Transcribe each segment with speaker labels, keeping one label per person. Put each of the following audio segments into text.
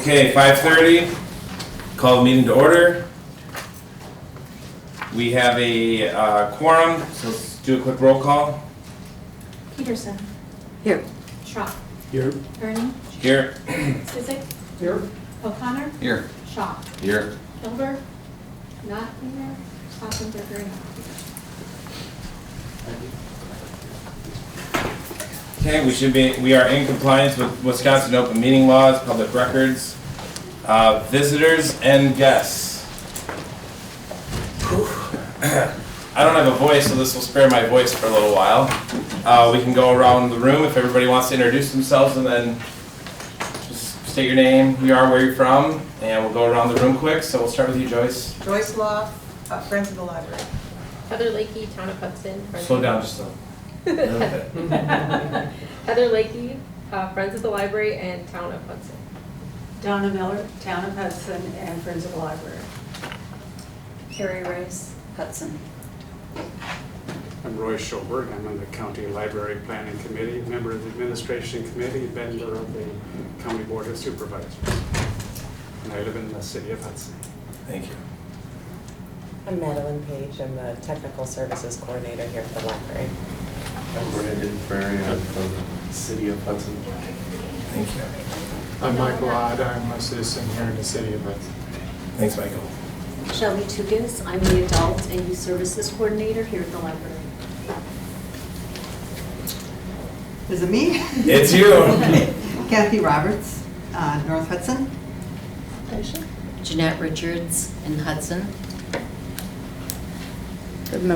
Speaker 1: Okay, 5:30, call the meeting to order. We have a quorum, so let's do a quick roll call.
Speaker 2: Peterson.
Speaker 3: Here.
Speaker 2: Schrock.
Speaker 4: Here.
Speaker 2: Ernie.
Speaker 1: Here.
Speaker 2: Sizik.
Speaker 4: Here.
Speaker 2: O'Connor.
Speaker 4: Here.
Speaker 2: Shaw.
Speaker 1: Here.
Speaker 2: Hilber. Not here. Kloppenberger.
Speaker 1: Okay, we are in compliance with Wisconsin open meeting laws, public records, visitors and guests. I don't have a voice, so this will spare my voice for a little while. We can go around the room if everybody wants to introduce themselves, and then just state your name, who you are, where you're from, and we'll go around the room quick. So we'll start with you, Joyce.
Speaker 3: Joyce Law, Friends of the Library.
Speaker 5: Heather Lakey, Town of Hudson.
Speaker 1: Slow down just a little bit.
Speaker 5: Heather Lakey, Friends of the Library and Town of Hudson.
Speaker 6: Donna Miller, Town of Hudson, and Friends of the Library.
Speaker 2: Carrie Rice.
Speaker 3: Hudson.
Speaker 4: I'm Roy Schoberg. I'm on the County Library Planning Committee, member of the Administration Committee, member of the County Board of Supervisors. And I live in the city of Hudson.
Speaker 1: Thank you.
Speaker 7: I'm Madeline Page. I'm the Technical Services Coordinator here at the library.
Speaker 8: I'm Brandon Ferry. I'm from the city of Hudson.
Speaker 1: Thank you.
Speaker 9: I'm Michael Odd. I'm a citizen here in the city of Hudson.
Speaker 1: Thanks, Michael.
Speaker 10: Shelby Tugas, I'm the Adult and Youth Services Coordinator here at the library.
Speaker 3: Is it me?
Speaker 1: It's you.
Speaker 3: Kathy Roberts, North Hudson.
Speaker 10: Jeanette Richards in Hudson.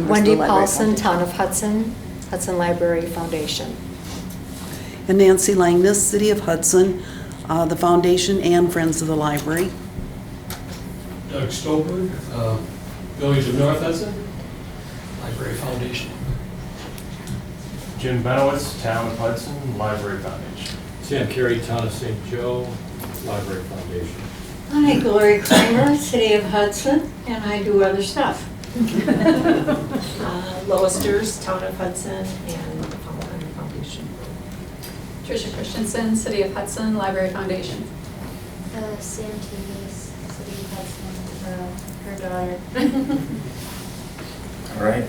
Speaker 6: Wendy Paulson, Town of Hudson, Hudson Library Foundation.
Speaker 11: And Nancy Langness, City of Hudson, the Foundation and Friends of the Library.
Speaker 12: Doug Stolberg, Village of North Hudson, Library Foundation.
Speaker 8: Jim Benowitz, Town of Hudson, Library Foundation.
Speaker 12: Sam Carey, Town of St. Joe, Library Foundation.
Speaker 6: Hi, Gloria Kramer, City of Hudson, and I do other stuff.
Speaker 2: Lois Durs, Town of Hudson, and the Library Foundation. Tricia Christensen, City of Hudson, Library Foundation.
Speaker 5: Sam Tugas, City of Hudson, her daughter.
Speaker 1: All right.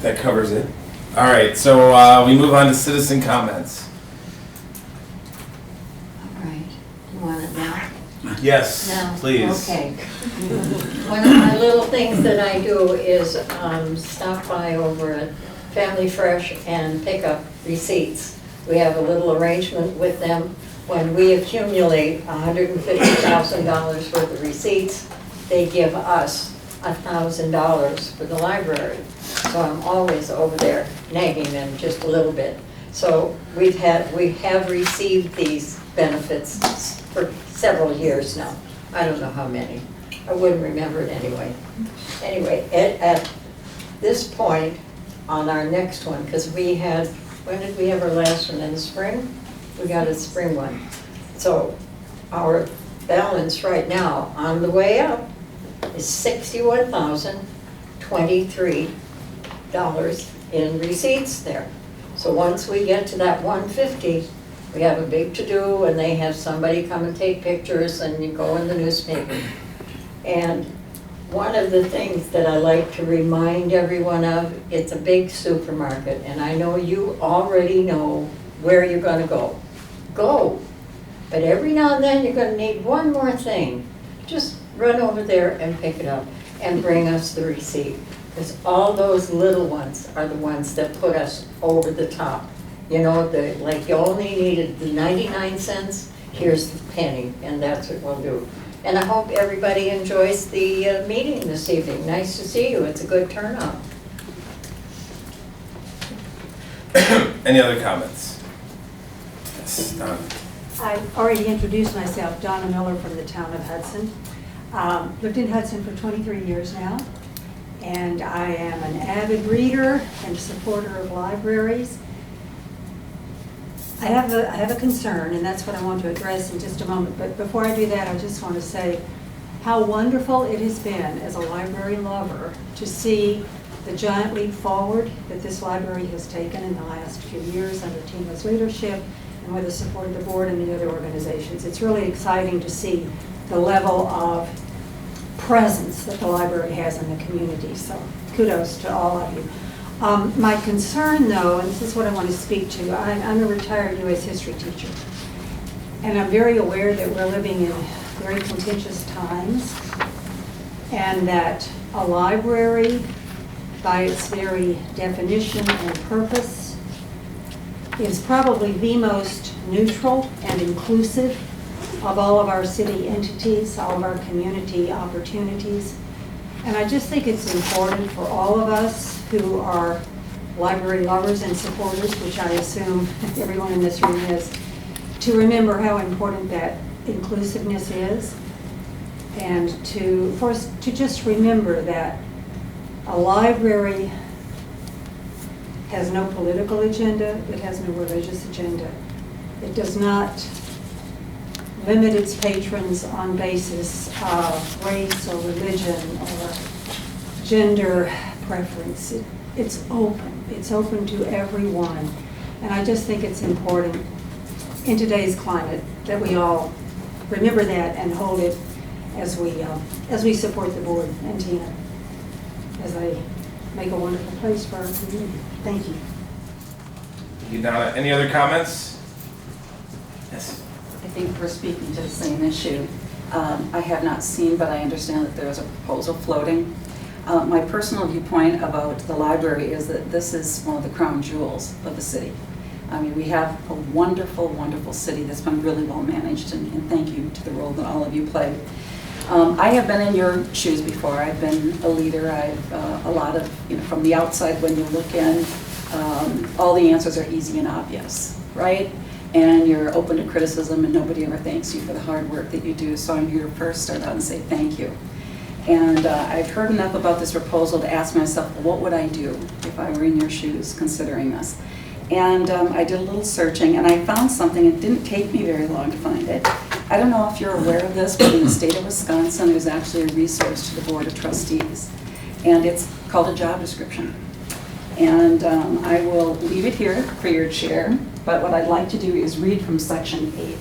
Speaker 1: That covers it. All right, so we move on to citizen comments.
Speaker 6: All right, you want it now?
Speaker 1: Yes,
Speaker 6: No.
Speaker 1: please.
Speaker 6: Okay. One of my little things that I do is stop by over at Family Fresh and pick up receipts. We have a little arrangement with them. When we accumulate $150,000 worth of receipts, they give us $1,000 for the library. So I'm always over there nagging them just a little bit. So we have received these benefits for several years now. I don't know how many. I wouldn't remember it anyway. Anyway, at this point on our next one, because we had, when did we have our last one? In the spring? We got a spring one. So our balance right now on the way up is $61,023 in receipts there. So once we get to that 150, we have a big to-do, and they have somebody come and take pictures, and you go in the newspaper. And one of the things that I like to remind everyone of, it's a big supermarket, and I know you already know where you're gonna go. Go. But every now and then, you're gonna need one more thing. Just run over there and pick it up and bring us the receipt. Because all those little ones are the ones that put us over the top. You know, like you only needed the 99 cents, here's the penny, and that's what we'll do. And I hope everybody enjoys the meeting this evening. Nice to see you, it's a good turnout.
Speaker 1: Any other comments? Yes, Don.
Speaker 6: I've already introduced myself, Donna Miller from the Town of Hudson. Lived in Hudson for 23 years now, and I am an avid reader and supporter of libraries. I have a concern, and that's what I want to address in just a moment. But before I do that, I just want to say how wonderful it has been as a library lover to see the giant leap forward that this library has taken in the last few years under Tina's leadership,
Speaker 13: and with the support of the board and the other organizations. It's really exciting to see the level of presence that the library has in the community, so kudos to all of you. My concern, though, and this is what I want to speak to, I'm a retired U.S. history teacher, and I'm very aware that we're living in very contentious times, and that a library, by its very definition and purpose, is probably the most neutral and inclusive of all of our city entities, all of our community opportunities. And I just think it's important for all of us who are library lovers and supporters, which I assume everyone in this room is, to remember how important that inclusiveness is, and for us to just remember that a library has no political agenda, it has no religious agenda. It does not limit its patrons on basis of race or religion or gender preference. It's open. It's open to everyone. And I just think it's important in today's climate that we all remember that and hold it as we support the board and Tina as they make a wonderful place for our community. Thank you.
Speaker 1: Thank you, Donna. Any other comments? Yes.
Speaker 14: I think we're speaking to the same issue. I have not seen, but I understand that there is a proposal floating. My personal viewpoint about the library is that this is one of the crown jewels of the city. I mean, we have a wonderful, wonderful city that's been really well managed, and thank you to the role that all of you play. I have been in your shoes before. I've been a leader. I've a lot of, from the outside when you look in, all the answers are easy and obvious, right? And you're open to criticism, and nobody ever thanks you for the hard work that you do. So I'm here to first start out and say thank you. And I've heard enough about this proposal to ask myself, well, what would I do if I were in your shoes considering this? And I did a little searching, and I found something. It didn't take me very long to find it. I don't know if you're aware of this, but in the state of Wisconsin, there's actually a resource to the Board of Trustees, and it's called a job description. And I will leave it here for your chair, but what I'd like to do is read from section 8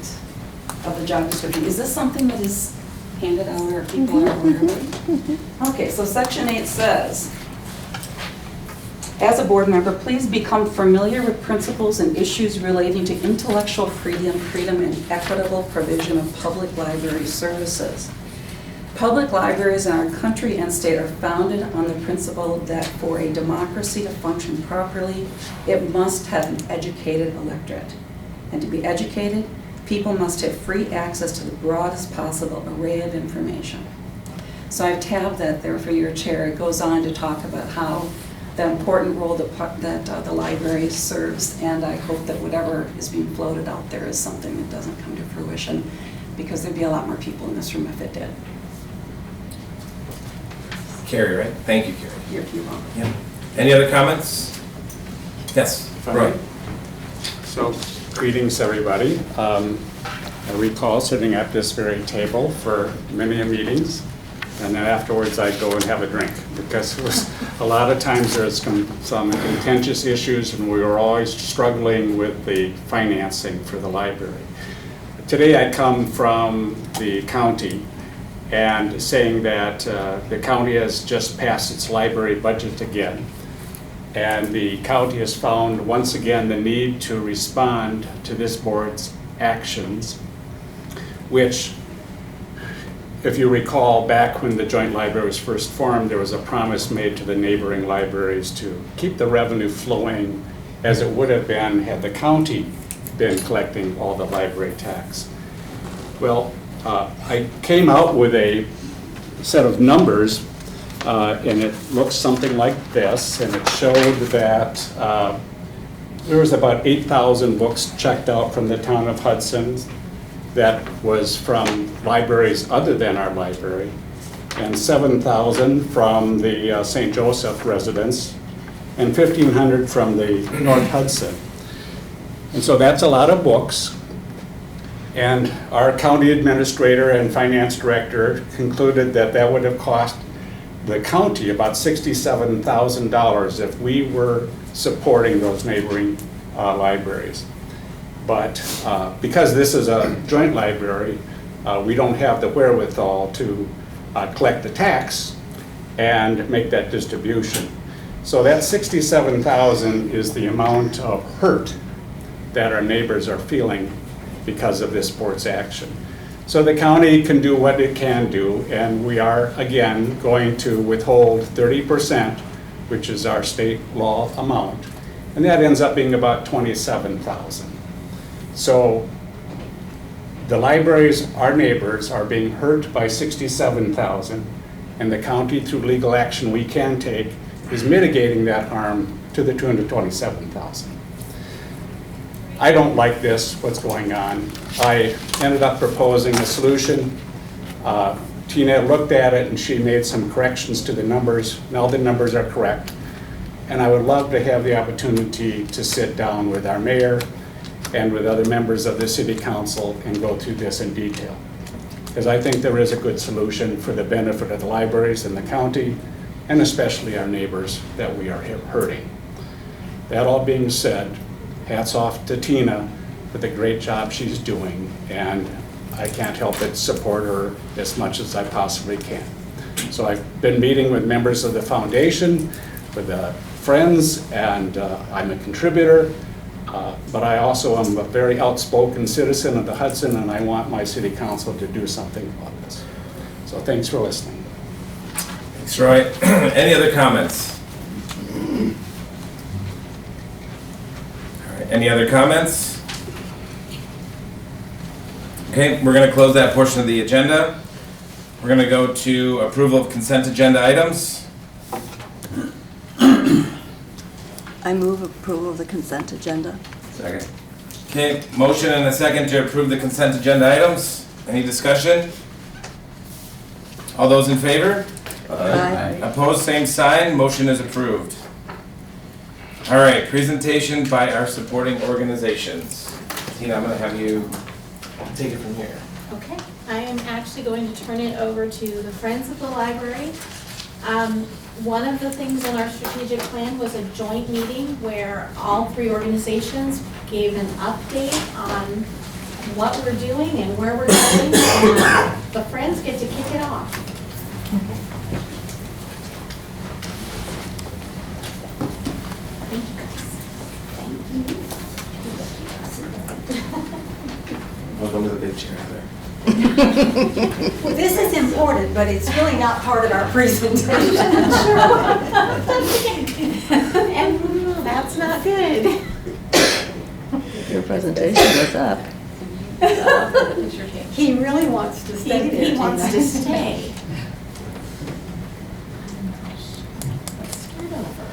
Speaker 14: of the job description. Is this something that is handed out or people are aware of it? Okay, so section 8 says, as a board member, please become familiar with principles and issues relating to intellectual freedom and equitable provision of public library services. Public libraries in our country and state are founded on the principle that for a democracy to function properly, it must have an educated electorate. And to be educated, people must have free access to the broadest possible array of information. So I've tabbed that there for your chair. It goes on to talk about how the important role that the library serves, and I hope that whatever is being floated out there is something that doesn't come to fruition, because there'd be a lot more people in this room if it did.
Speaker 1: Carrie, right? Thank you, Carrie.
Speaker 14: You're welcome.
Speaker 1: Yeah. Any other comments? Yes, Roy.
Speaker 4: So, greetings everybody. I recall sitting at this very table for many meetings, and then afterwards I'd go and have a drink, because it was a lot of times there's some contentious issues, and we were always struggling with the financing for the library. Today I come from the county and saying that the county has just passed its library budget again. And the county has found once again the need to respond to this board's actions, which, if you recall, back when the joint library was first formed, there was a promise made to the neighboring libraries to keep the revenue flowing as it would have been had the county been collecting all the library tax. Well, I came out with a set of numbers, and it looks something like this, and it showed that there was about 8,000 books checked out from the town of Hudson. That was from libraries other than our library, and 7,000 from the St. Joseph residents, and 1,500 from the North Hudson. And so that's a lot of books. And our county administrator and finance director concluded that that would have cost the county about $67,000 if we were supporting those neighboring libraries. But because this is a joint library, we don't have the wherewithal to collect the tax and make that distribution. So that $67,000 is the amount of hurt that our neighbors are feeling because of this board's action. So the county can do what it can do, and we are, again, going to withhold 30%, which is our state law amount, and that ends up being about $27,000. So the libraries, our neighbors, are being hurt by $67,000, and the county, through legal action we can take, is mitigating that harm to the $227,000. I don't like this, what's going on. I ended up proposing a solution. Tina looked at it and she made some corrections to the numbers. Now the numbers are correct. And I would love to have the opportunity to sit down with our mayor and with other members of the city council and go through this in detail. Because I think there is a good solution for the benefit of the libraries in the county, and especially our neighbors that we are hurting. That all being said, hats off to Tina for the great job she's doing, and I can't help but support her as much as I possibly can. So I've been meeting with members of the foundation, with the friends, and I'm a contributor, but I also am a very outspoken citizen of the Hudson, and I want my city council to do something about this. So thanks for listening.
Speaker 1: Thanks, Roy. Any other comments? All right, any other comments? Okay, we're going to close that portion of the agenda. We're going to go to approval of consent agenda items.
Speaker 3: I move approval of the consent agenda.
Speaker 1: Second. Okay, motion and a second to approve the consent agenda items. Any discussion? All those in favor?
Speaker 3: Aye.
Speaker 1: Opposed, same sign. Motion is approved. All right, presentation by our supporting organizations. Tina, I'm going to have you take it from here.
Speaker 15: Okay, I am actually going to turn it over to the Friends of the Library. One of the things in our strategic plan was a joint meeting where all three organizations gave an update on what we're doing and where we're going. And the Friends get to kick it off. Thank you guys.
Speaker 1: Welcome to the big chair there.
Speaker 13: Well, this is important, but it's really not part of our presentation.
Speaker 15: And that's not good.
Speaker 3: Your presentation was up.
Speaker 13: He really wants to stay there.
Speaker 15: He wants to stay. Let's start over.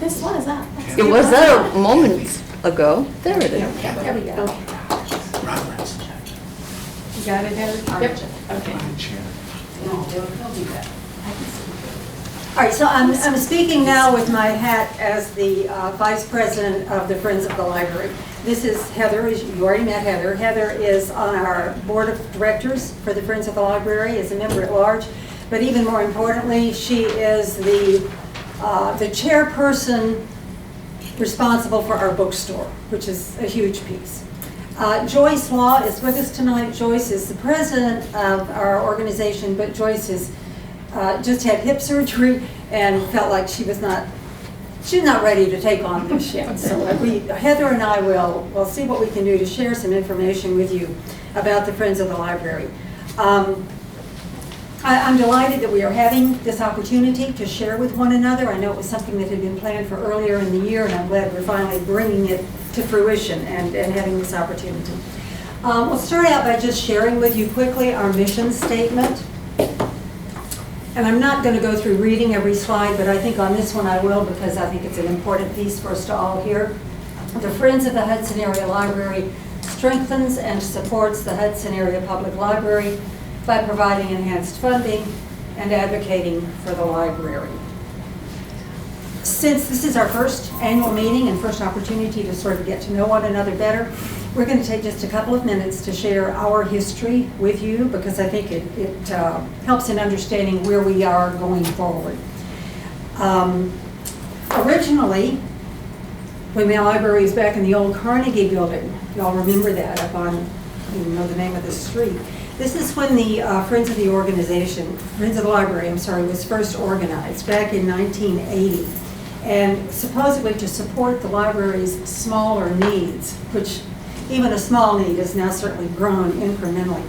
Speaker 15: This one is up.
Speaker 3: It was up moments ago. There it is.
Speaker 13: There we go. You got it, Heather?
Speaker 15: Yep. Okay.
Speaker 13: All right, so I'm speaking now with my hat as the Vice President of the Friends of the Library. This is Heather, you already met Heather. Heather is on our Board of Directors for the Friends of the Library as a member at large, but even more importantly, she is the chairperson responsible for our bookstore, which is a huge piece. Joyce Law is with us tonight. Joyce is the president of our organization, but Joyce has just had hip surgery and felt like she's not ready to take on this yet. So Heather and I will see what we can do to share some information with you about the Friends of the Library. I'm delighted that we are having this opportunity to share with one another. I know it was something that had been planned for earlier in the year, and I'm glad we're finally bringing it to fruition and having this opportunity. We'll start out by just sharing with you quickly our mission statement. And I'm not going to go through reading every slide, but I think on this one I will, because I think it's an important piece for us to all hear. The Friends of the Hudson Area Library strengthens and supports the Hudson Area Public Library by providing enhanced funding and advocating for the library. Since this is our first annual meeting and first opportunity to sort of get to know one another better, we're going to take just a couple of minutes to share our history with you, because I think it helps in understanding where we are going forward. Originally, when the library was back in the old Carnegie building. Y'all remember that up on, I don't even know the name of the street. This is when the Friends of the Organization, Friends of the Library, I'm sorry, was first organized back in 1980. And supposedly to support the library's smaller needs, which even a small need has now certainly grown incrementally.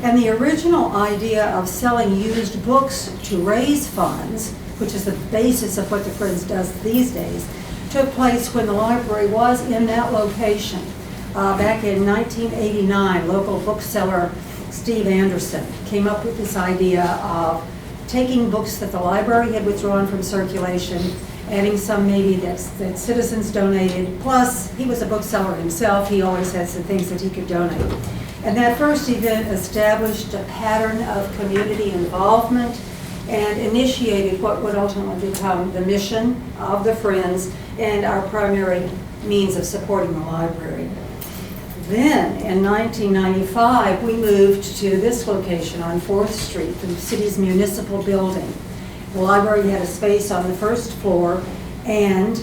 Speaker 13: And the original idea of selling used books to raise funds, which is the basis of what the Friends does these days, took place when the library was in that location. Back in 1989, local bookseller Steve Anderson came up with this idea of taking books that the library had withdrawn from circulation, adding some maybe that citizens donated, plus he was a bookseller himself, he always had some things that he could donate. And that first event established a pattern of community involvement and initiated what would ultimately become the mission of the Friends and our primary means of supporting the library. Then, in 1995, we moved to this location on 4th Street, the city's municipal building. The library had a space on the first floor, and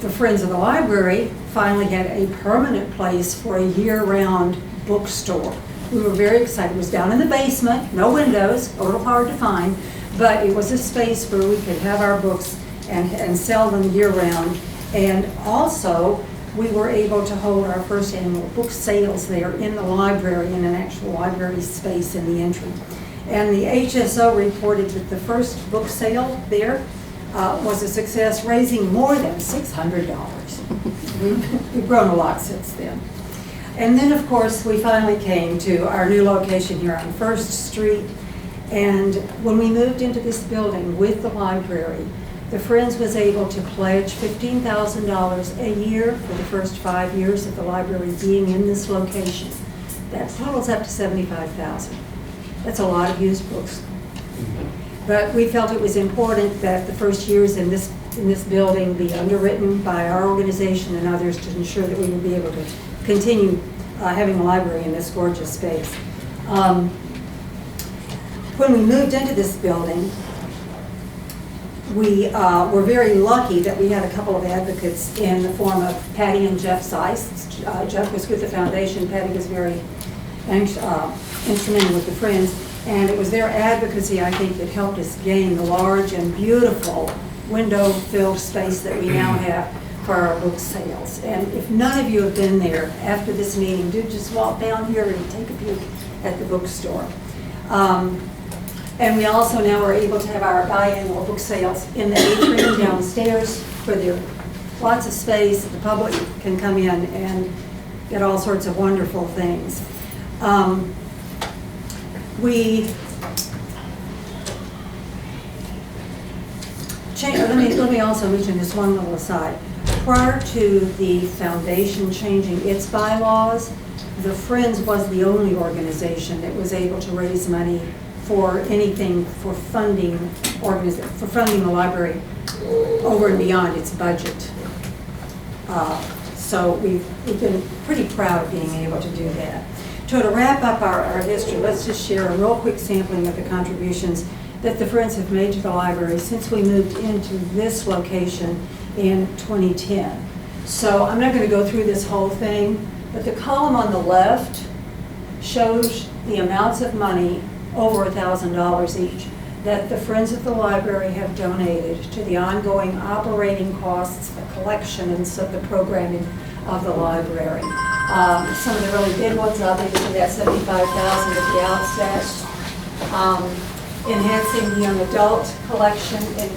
Speaker 13: the Friends of the Library finally had a permanent place for a year-round bookstore. We were very excited. It was down in the basement, no windows, a little hard to find, but it was a space where we could have our books and sell them year-round. And also, we were able to hold our first annual book sales there in the library, in an actual library space in the entry. And the HSO reported that the first book sale there was a success, raising more than $600. We've grown a lot since then. And then, of course, we finally came to our new location here on 1st Street. And when we moved into this building with the library, the Friends was able to pledge $15,000 a year for the first 5 years of the library being in this location. That totals up to $75,000. That's a lot of used books. But we felt it was important that the first years in this building be underwritten by our organization and others to ensure that we would be able to continue having a library in this gorgeous space. When we moved into this building, we were very lucky that we had a couple of advocates in the form of Patty and Jeff Seiss. Jeff was with the foundation. Patty was very instrumental with the Friends. And it was their advocacy, I think, that helped us gain the large and beautiful window-filled space that we now have for our book sales. And if none of you have been there after this meeting, do just walk down here and take a peek at the bookstore. And we also now are able to have our biannual book sales in the atrium downstairs where there's lots of space. The public can come in and get all sorts of wonderful things. Let me also mention this one little aside. Prior to the foundation changing its bylaws, the Friends was the only organization that was able to raise money for anything for funding the library over and beyond its budget. So we've been pretty proud of being able to do that. So to wrap up our history, let's just share a real quick sampling of the contributions that the Friends have made to the library since we moved into this location in 2010. So I'm not going to go through this whole thing, but the column on the left shows the amounts of money over $1,000 each that the Friends of the Library have donated to the ongoing operating costs, the collection, and so the programming of the library. Some of the really big ones, obviously, that $75,000 at the outset. Enhancing the young adult collection in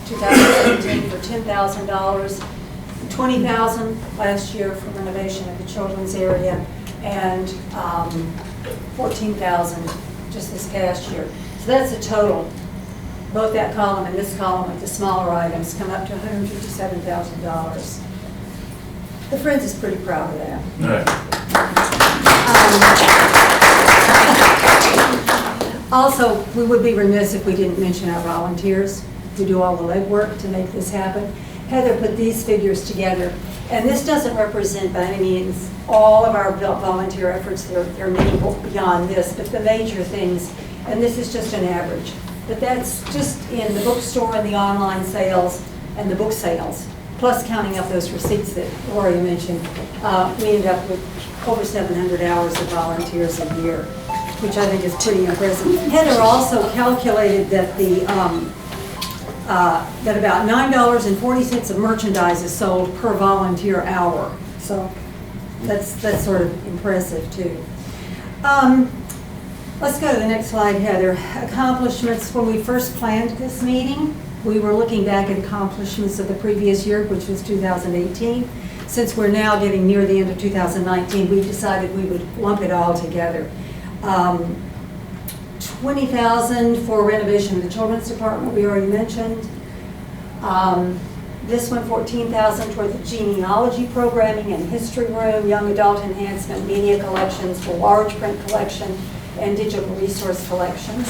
Speaker 13: 2017 for $10,000, $20,000 last year for renovation of the children's area, and $14,000 just this past year. So that's a total. Both that column and this column with the smaller items come up to $157,000. The Friends is pretty proud of that. Also, we would be remiss if we didn't mention our volunteers who do all the legwork to make this happen. Heather put these figures together, and this doesn't represent by any means all of our volunteer efforts. There are many beyond this, but the major things, and this is just an average, but that's just in the bookstore and the online sales and the book sales. plus counting up those receipts that Lori mentioned, we end up with over 700 hours of volunteers a year, which I think is pretty impressive. Heather also calculated that that about $9.40 of merchandise is sold per volunteer hour. So that's sort of impressive too. Let's go to the next slide, Heather. Accomplishments. When we first planned this meeting, we were looking back at accomplishments of the previous year, which was 2018. Since we're now getting near the end of 2019, we decided we would lump it all together. $20,000 for renovation of the children's department, we already mentioned. This one, $14,000 toward the genealogy programming and history room, young adult enhancement, media collections for large print collection, and digital resource collections.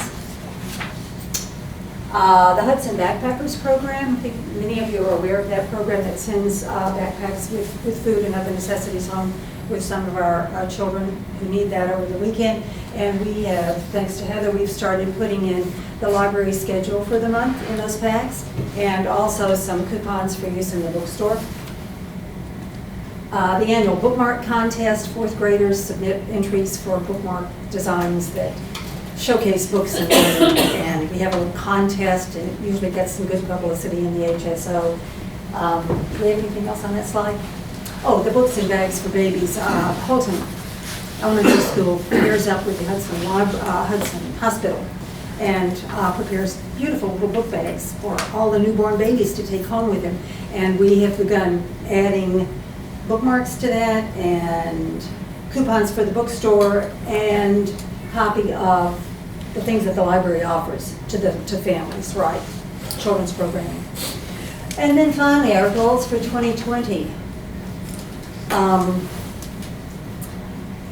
Speaker 13: The Hudson Backpackers program, I think many of you are aware of that program that sends backpacks with food and other necessities home with some of our children who need that over the weekend. And we have, thanks to Heather, we've started putting in the library schedule for the month in those packs, and also some coupons for use in the bookstore. The annual bookmark contest, fourth graders submit entries for bookmark designs that showcase books and we have a little contest, and it usually gets some good publicity in the HSO. Do we have anything else on that slide? Oh, the books and bags for babies. Houghton Elementary School pairs up with the Hudson Hospital and prepares beautiful little book bags for all the newborn babies to take home with them. And we have begun adding bookmarks to that and coupons for the bookstore and copy of the things that the library offers to families, right? Children's programming. And then finally, our goals for 2020.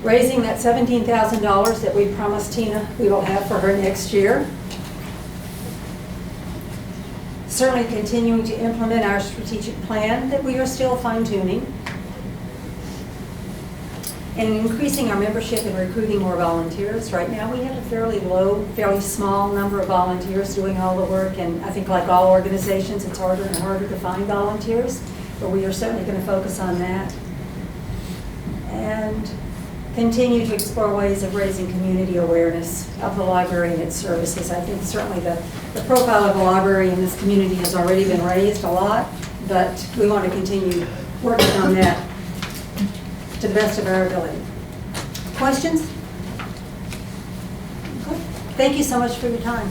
Speaker 13: Raising that $17,000 that we promised Tina we will have for her next year. Certainly continuing to implement our strategic plan that we are still fine-tuning. And increasing our membership and recruiting more volunteers. Right now we have a fairly small number of volunteers doing all the work, and I think like all organizations it's harder and harder to find volunteers, but we are certainly going to focus on that. And continue to explore ways of raising community awareness of the library and its services. I think certainly the profile of the library in this community has already been raised a lot, but we want to continue working on that to the best of our ability. Questions? Good. Thank you so much for your time.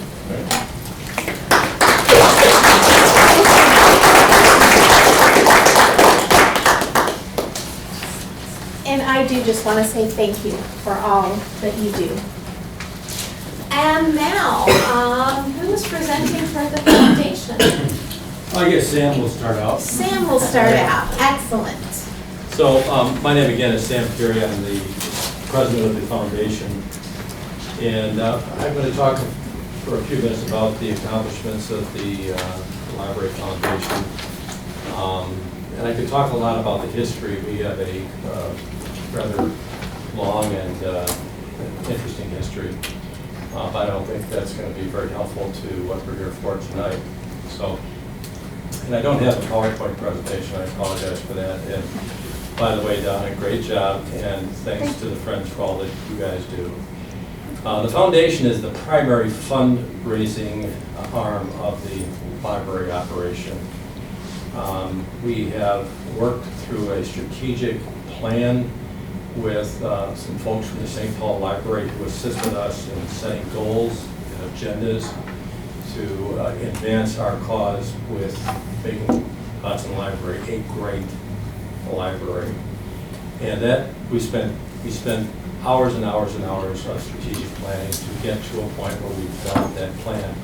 Speaker 15: And I do just want to say thank you for all that you do. And now, who is presenting for the foundation?
Speaker 12: I guess Sam will start out.
Speaker 15: Sam will start out. Excellent.
Speaker 12: So my name again is Sam Fury. I'm the president of the foundation. And I'm going to talk for a few minutes about the accomplishments of the Library Foundation. And I could talk a lot about the history. We have a rather long and interesting history. But I don't think that's going to be very helpful to what we're here for tonight. So, and I don't have a PowerPoint presentation. I apologize for that. And by the way, Donna, great job, and thanks to the Friends for all that you guys do. The foundation is the primary fundraising arm of the library operation. We have worked through a strategic plan with some folks from the St. Paul Library who assisted us in setting goals and agendas to advance our cause with making Hudson Library a great library. And that we spent hours and hours and hours of strategic planning to get to a point where we developed that plan.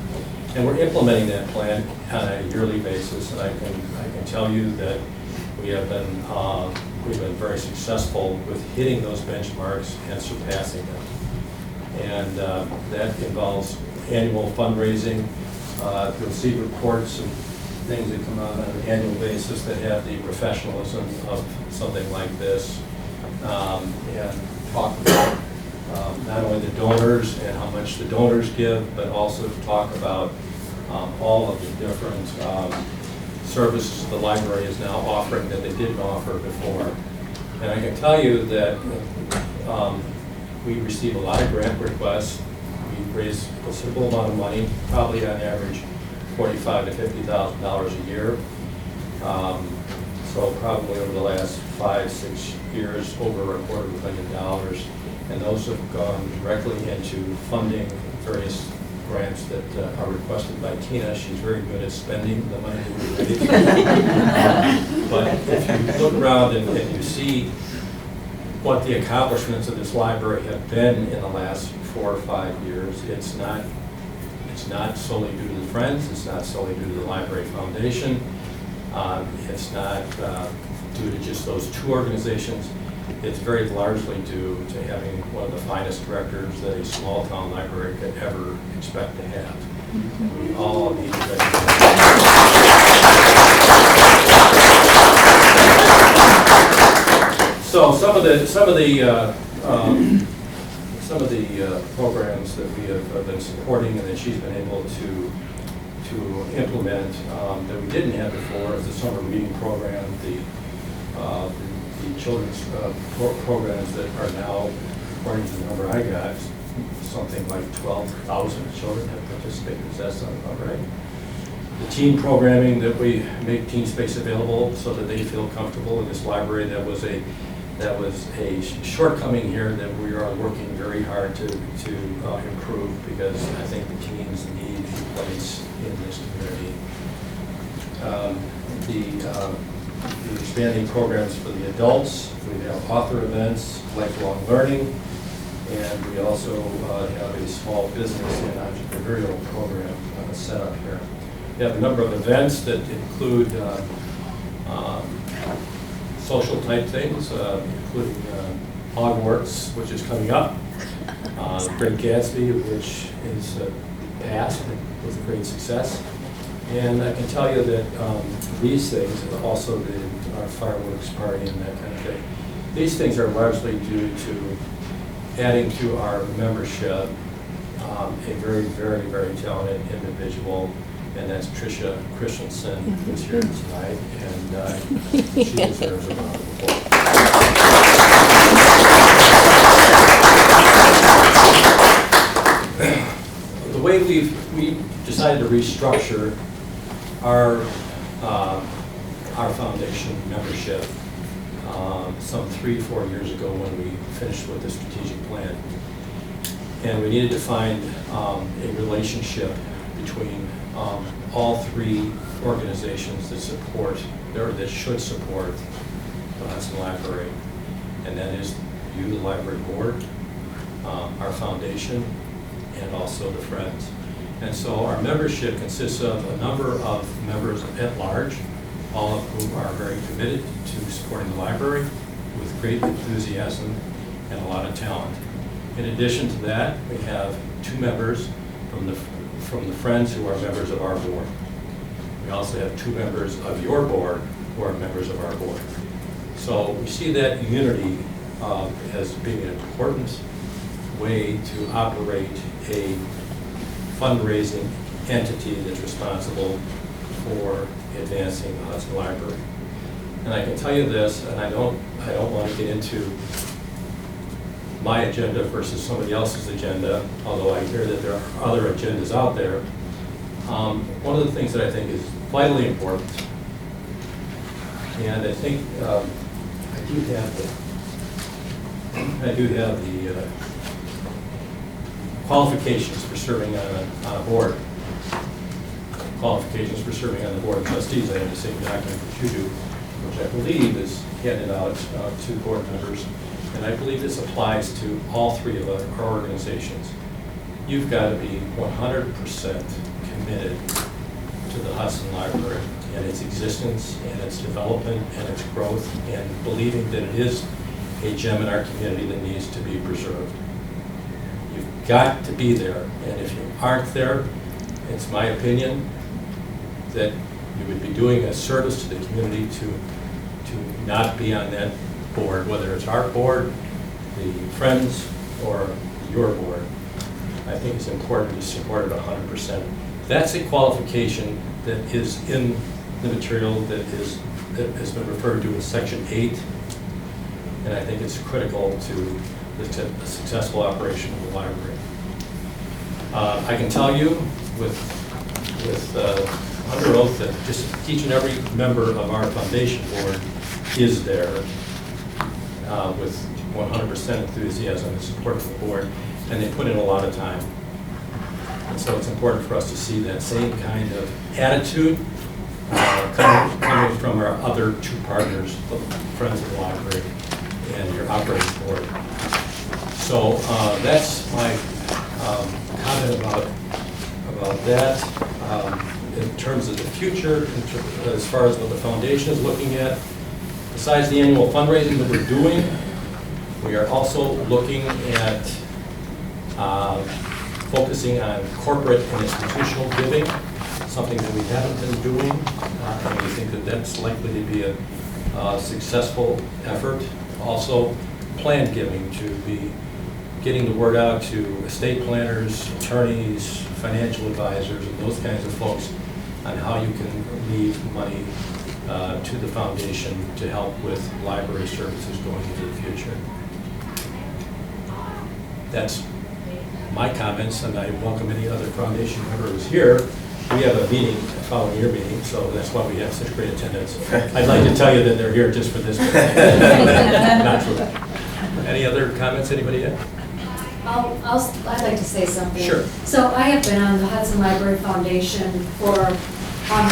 Speaker 12: And we're implementing that plan on a yearly basis, and I can tell you that we've been very successful with hitting those benchmarks and surpassing them. And that involves annual fundraising. You'll see reports and things that come out on an annual basis that have the professionalism of something like this, and talk about not only the donors and how much the donors give, but also talk about all of the different services the library is now offering that they didn't offer before. And I can tell you that we receive a lot of grant requests. We raise a considerable amount of money, probably on average $45,000 to $50,000 a year. So probably over the last 5-6 years, over $250,000. And those have gone directly into funding various grants that are requested by Tina. She's very good at spending the money that we raise. But if you look around and you see what the accomplishments of this library have been in the last 4 or 5 years, it's not solely due to the Friends, it's not solely due to the Library Foundation, it's not due to just those 2 organizations. It's very largely due to having one of the finest directors that a small town library could ever expect to have. And we all need to recognize. So some of the programs that we have been supporting and that she's been able to implement that we didn't have before is the summer reading program, the children's programs that are now, according to the number I got, something like 12,000 children have participated. Does that sound about right? The teen programming that we make Teen Space available so that they feel comfortable in this library, that was a shortcoming here that we are working very hard to improve, because I think the teens need a place in this community. The expanding programs for the adults, we have author events, lifelong learning, and we also have a small business and entrepreneurial program set up here. We have a number of events that include social type things, including Hogwarts, which is coming up, Great Gatsby, which is passed with great success. And I can tell you that these things, and also our fireworks party and that kind of thing, these things are largely due to adding to our membership a very, very, very talented individual, and that's Tricia Christensen, who's here tonight, and she deserves a round of applause. The way we decided to restructure our foundation membership some 3-4 years ago when we finished with the strategic plan. And we needed to find a relationship between all 3 organizations that support, or that should support the Hudson Library. And that is you, the library board, our foundation, and also the Friends. And so our membership consists of a number of members at large, all of whom are very committed to supporting the library with great enthusiasm and a lot of talent. In addition to that, we have 2 members from the Friends who are members of our board. We also have 2 members of your board who are members of our board. So we see that unity as being an important way to operate a fundraising entity that's responsible for advancing the Hudson Library. And I can tell you this, and I don't want to get into my agenda versus somebody else's agenda, although I hear that there are other agendas out there. One of the things that I think is vitally important, and I think I do have the qualifications for serving on a board. Qualifications for serving on the board of trustees. I have the same document that you do, which I believe is handed out to board members. And I believe this applies to all 3 of our organizations. You've got to be 100% committed to the Hudson Library and its existence and its development and its growth, and believing that it is a gem in our community that needs to be preserved. You've got to be there, and if you aren't there, it's my opinion that you would be doing a service to the community to not be on that board, whether it's our board, the Friends, or your board. I think it's important to support it 100%. That's a qualification that is in the material that has been referred to as Section 8, and I think it's critical to the successful operation of the library. I can tell you with under oath that just each and every member of our foundation board is there with 100% enthusiasm and support of the board, and they put in a lot of time. And so it's important for us to see that same kind of attitude coming from our other two partners, the Friends of the Library and your operating board. So that's my comment about that. In terms of the future, as far as what the foundation is looking at, besides the annual fundraising that we're doing, we are also looking at focusing on corporate and institutional giving, something that we haven't been doing, and we think that that's likely to be a successful effort. Also, planned giving, to be getting the word out to estate planners, attorneys, financial advisors, and those kinds of folks on how you can leave money to the foundation to help with library services going into the future. That's my comments, and I welcome any other foundation members here. We have a meeting following your meeting, so that's why we have such great attendance. I'd like to tell you that they're here just for this. Not true. Any other comments anybody have?
Speaker 16: I'd like to say something.
Speaker 12: Sure.
Speaker 16: So I have been on the Hudson Library Foundation for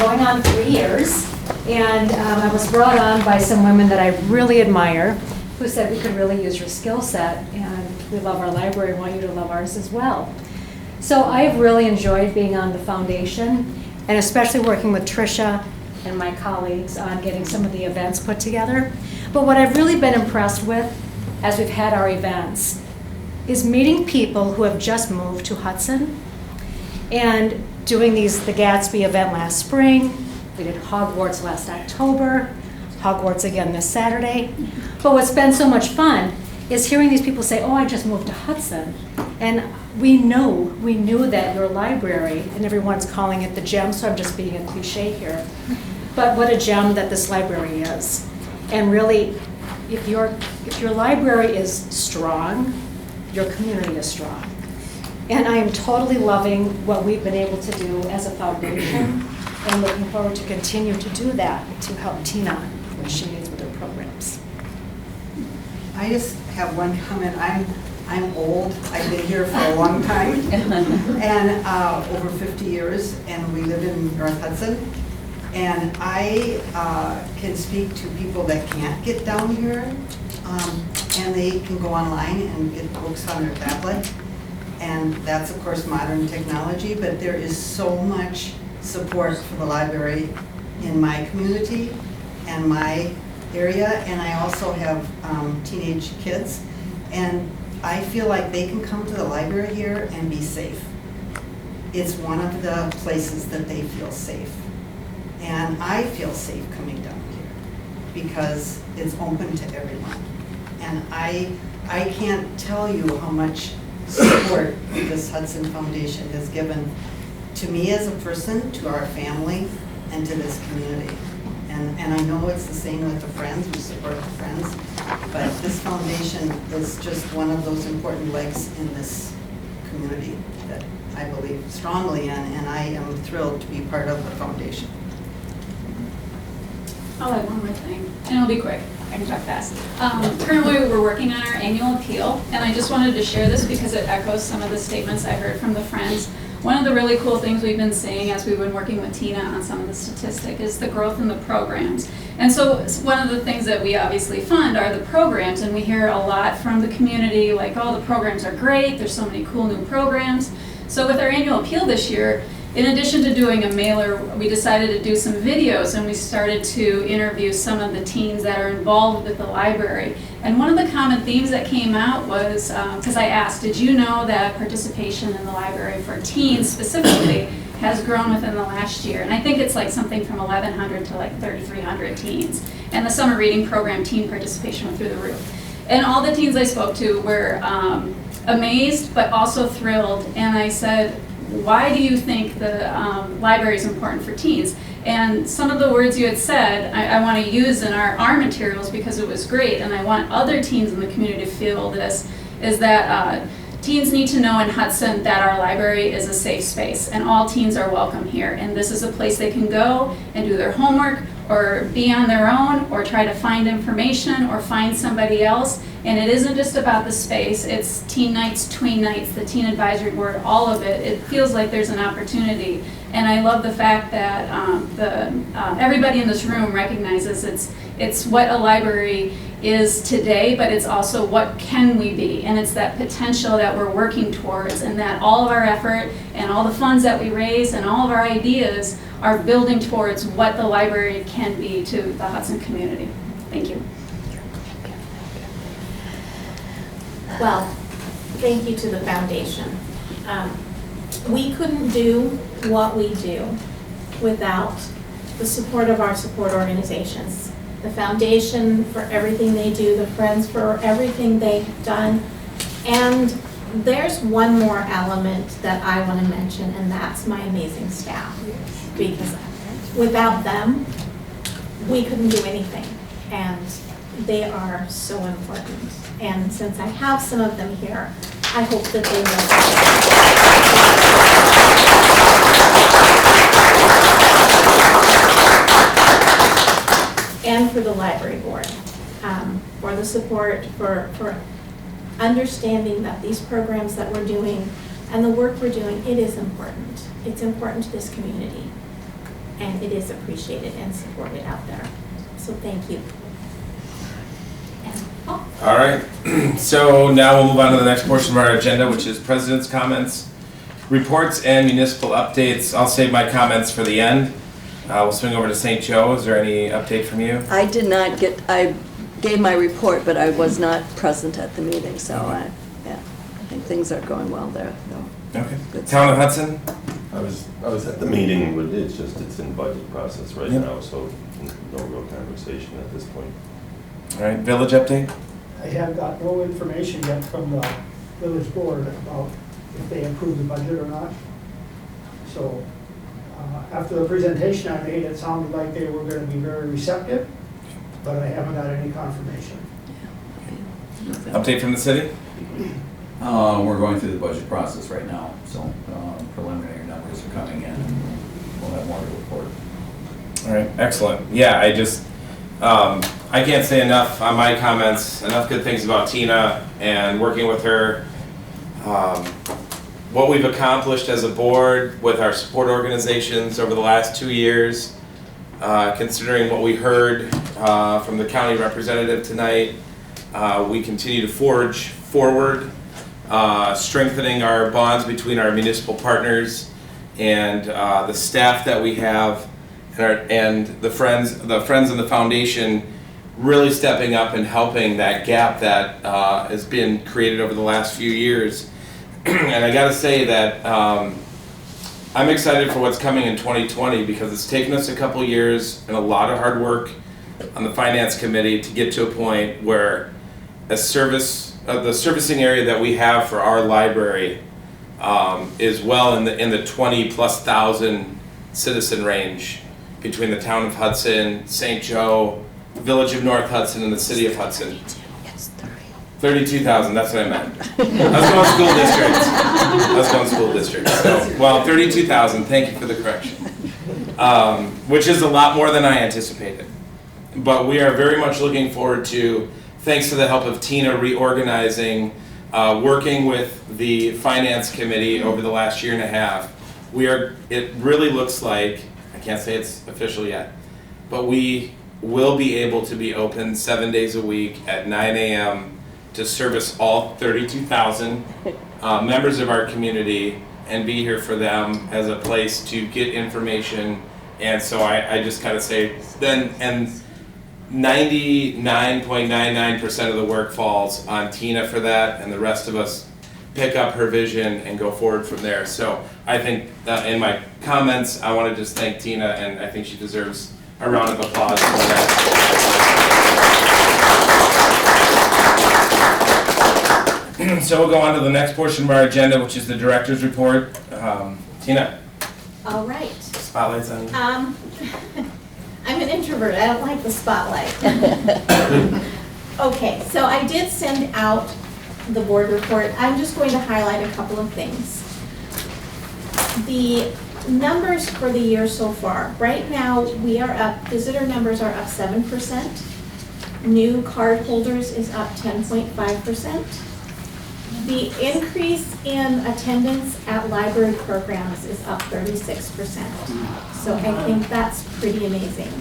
Speaker 16: going on 3 years, and I was brought on by some women that I really admire, who said we could really use your skill set, and we love our library and want you to love ours as well. So I've really enjoyed being on the foundation, and especially working with Tricia and my colleagues on getting some of the events put together. But what I've really been impressed with as we've had our events is meeting people who have just moved to Hudson and doing the Gatsby event last spring. We did Hogwarts last October, Hogwarts again this Saturday. But what's been so much fun is hearing these people say, oh, I just moved to Hudson. And we knew that your library, and everyone's calling it the gem, so I'm just being a cliche here, but what a gem that this library is. And really, if your library is strong, your community is strong. And I am totally loving what we've been able to do as a foundation, and looking forward to continue to do that to help Tina what she needs with her programs.
Speaker 17: I just have one comment. I'm old. I've been here for a long time, and over 50 years, and we live in North Hudson. And I can speak to people that can't get down here, and they can go online and get books on their tablet. And that's, of course, modern technology, but there is so much support for the library in my community and my area, and I also have teenage kids, and I feel like they can come to the library here and be safe. It's one of the places that they feel safe. And I feel safe coming down here because it's open to everyone. And I can't tell you how much support this Hudson Foundation has given to me as a person, to our family, and to this community. And I know it's the same with the Friends, we support the Friends, but this foundation is just one of those important legs in this community that I believe strongly in, and I am thrilled to be part of the foundation.
Speaker 18: I'll add one more thing, and it'll be quick. I can talk fast. Currently, we're working on our annual appeal, and I just wanted to share this because it echoes some of the statements I heard from the Friends. One of the really cool things we've been seeing as we've been working with Tina on some of the statistic is the growth in the programs. And so one of the things that we obviously fund are the programs, and we hear a lot from the community like, oh, the programs are great, there's so many cool new programs. So with our annual appeal this year, in addition to doing a mailer, we decided to do some videos, and we started to interview some of the teens that are involved with the library. And one of the common themes that came out was, because I asked, did you know that participation in the library for teens specifically has grown within the last year? And I think it's like something from 1,100 to like 3,300 teens. And the summer reading program teen participation went through the roof. And all the teens I spoke to were amazed, but also thrilled. And I said, why do you think the library is important for teens? And some of the words you had said, I want to use in our materials because it was great, and I want other teens in the community to feel this, is that teens need to know in Hudson that our library is a safe space, and all teens are welcome here. And this is a place they can go and do their homework, or be on their own, or try to find information, or find somebody else. And it isn't just about the space, it's teen nights, tween nights, the teen advisory board, all of it. It feels like there's an opportunity. And I love the fact that everybody in this room recognizes it's what a library is today, but it's also what can we be. And it's that potential that we're working towards, and that all of our effort and all the funds that we raise and all of our ideas are building towards what the library can be to the Hudson community. Thank you.
Speaker 15: Well, thank you to the foundation. We couldn't do what we do without the support of our support organizations. The foundation for everything they do, the Friends for everything they've done. And there's one more element that I want to mention, and that's my amazing staff. Because without them, we couldn't do anything. And they are so important. And since I have some of them here, I hope that they know. And for the library board, for the support, for understanding that these programs that we're doing and the work we're doing, it is important. It's important to this community, and it is appreciated and supported out there. So thank you.
Speaker 1: All right, so now we'll move on to the next portion of our agenda, which is president's comments, reports, and municipal updates. I'll save my comments for the end. We'll swing over to St. Joe. Is there any update from you?
Speaker 3: I did not get, I gave my report, but I was not present at the meeting, so I think things are going well there. No.
Speaker 1: Okay. Good. Town of Hudson?
Speaker 8: I was at the meeting, but it's in budget process right now, so no real conversation at this point.
Speaker 1: All right, village update?
Speaker 19: I have got no information yet from the village board about if they approve the budget or not. So after the presentation I made, it sounded like they were going to be very receptive, but I haven't got any confirmation.
Speaker 1: Update from the city?
Speaker 20: We're going through the budget process right now, so preliminary numbers are coming in, and we'll have more to report.
Speaker 1: All right, excellent. Yeah, I can't say enough on my comments, enough good things about Tina and working with her. What we've accomplished as a board with our support organizations over the last 2 years, considering what we heard from the county representative tonight, we continue to forge forward, strengthening our bonds between our municipal partners and the staff that we have, and the friends and the foundation really stepping up and helping that gap that has been created over the last few years. And I gotta say that I'm excited for what's coming in 2020 because it's taken us a couple years and a lot of hard work on the finance committee to get to a point where the servicing area that we have for our library is well in the 20,000+ citizen range between the town of Hudson, St. Joe, the village of North Hudson, and the city of Hudson. 32,000, that's what I meant. I was going school districts. So, well, 32,000, thank you for the correction. Which is a lot more than I anticipated. But we are very much looking forward to, thanks to the help of Tina reorganizing, working with the finance committee over the last year and a half. It really looks like, I can't say it's official yet, but we will be able to be open 7 days a week at 9 a.m. to service all 32,000 members of our community and be here for them as a place to get information. And so I just kind of say then, and 99.99% of the work falls on Tina for that, and the rest of us pick up her vision and go forward from there. So I think in my comments, I want to just thank Tina, and I think she deserves a round of applause for that. So we'll go on to the next portion of our agenda, which is the director's report. Tina.
Speaker 15: All right.
Speaker 1: Spotlight's on you.
Speaker 15: I'm an introvert, I don't like the spotlight. Okay, so I did send out the board report. I'm just going to highlight a couple of things. The numbers for the year so far. Right now, we are up, visitor numbers are up 7%. New card holders is up 10.5%. The increase in attendance at library programs is up 36%. So I think that's pretty amazing.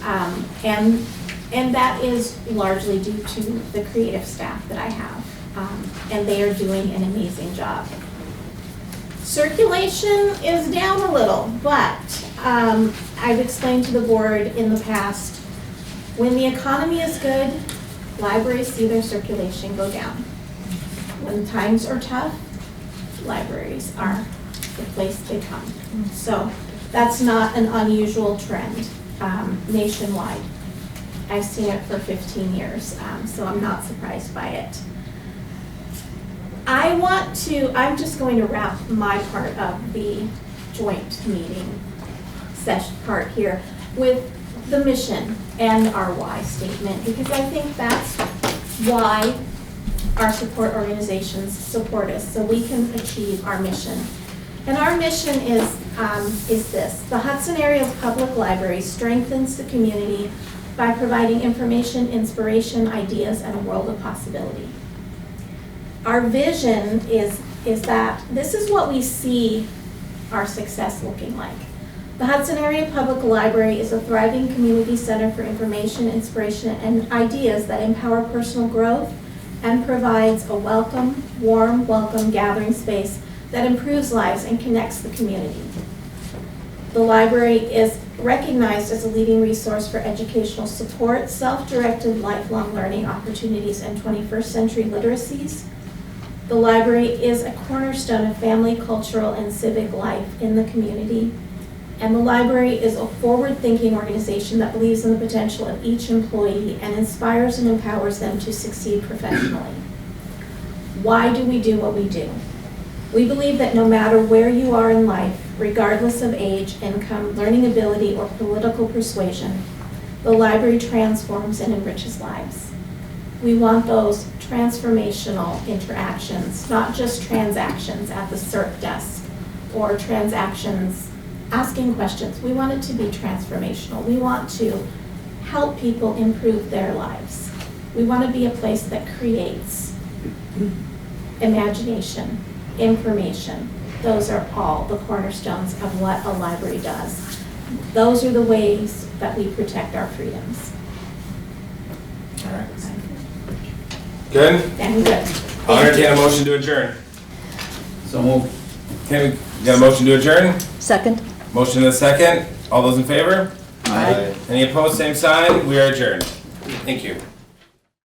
Speaker 15: And that is largely due to the creative staff that I have. And they are doing an amazing job. Circulation is down a little, but I've explained to the board in the past, when the economy is good, libraries see their circulation go down. When times are tough, libraries are the place they come. So that's not an unusual trend nationwide. I've seen it for 15 years, so I'm not surprised by it. I'm just going to wrap my part of the joint meeting session part here with the mission and our why statement, because I think that's why our support organizations support us, so we can achieve our mission. And our mission is this: the Hudson Area Public Library strengthens the community by providing information, inspiration, ideas, and a world of possibility. Our vision is that this is what we see our success looking like. The Hudson Area Public Library is a thriving community center for information, inspiration, and ideas that empower personal growth and provides a warm, welcome gathering space that improves lives and connects the community. The library is recognized as a leading resource for educational support, self-directed lifelong learning opportunities, and 21st century literacies. The library is a cornerstone of family, cultural, and civic life in the community. And the library is a forward-thinking organization that believes in the potential of each employee and inspires and empowers them to succeed professionally. Why do we do what we do? We believe that no matter where you are in life, regardless of age, income, learning ability, or political persuasion, the library transforms and enriches lives. We want those transformational interactions, not just transactions at the CERT desk or transactions asking questions. We want it to be transformational. We want to help people improve their lives. We want to be a place that creates imagination, information. Those are all the cornerstones of what a library does. Those are the ways that we protect our freedoms.
Speaker 1: All right. Good?
Speaker 15: And good.
Speaker 1: I'll entertain a motion to adjourn.
Speaker 20: So moved.
Speaker 1: Okay, we got a motion to adjourn?
Speaker 3: Second?
Speaker 1: Motion and a second. All those in favor?
Speaker 20: Aye.
Speaker 1: Any opposed, same sign. We are adjourned. Thank you.